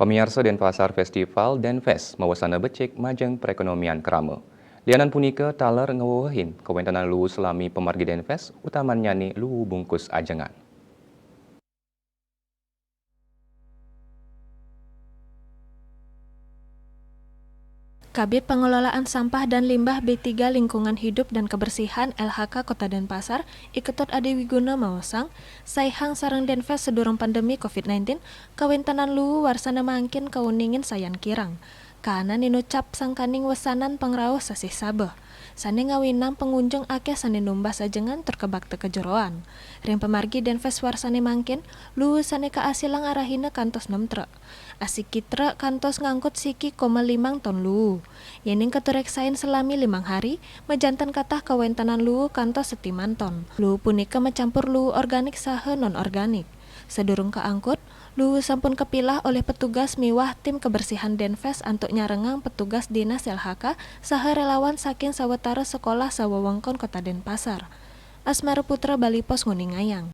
Pamiarsa Denpasar Festival Denfest mawasana becek majeng perekonomian kerama. Lianan punika taler ngewawahin kewentanan luwu selami pemargi Denfest utamanya ni luwu bungkus ajengan. Kabid Pengelolaan Sampah dan Limbah B3 Lingkungan Hidup dan Kebersihan LHK Kota Denpasar, Iketot Ade Wiguna mawasang, saihang sareng Denfest sedurung pandemi COVID-19, kawentanan luwu warsana mangkin kauningin sayan kirang. Kana ninucap sangkaning wesanan pangrauh sasih sabeh. Sane ngawinang pengunjung akeh sane numbah sajengan terkebak teu kejeroan. Ring pemargi Denfest warsane mangkin, luwu sane kaasilang arahina kantos 6 truk. Asiki truk kantos ngangkut siki 5 ton luwu. Yening ketureksain selami 5 hari, mejantan katah kawentanan luwu kantos setiman ton. Luwu punika mencampur luwu organik saha non-organik. Sedurung keangkut, luwu sampun kepilah oleh petugas miwah tim kebersihan Denfest untuk nyarengang petugas dinas LHK saha relawan saking sawetara sekolah sawewengkon Kota Denpasar. Asmara Putra Bali Pos Nguningayang.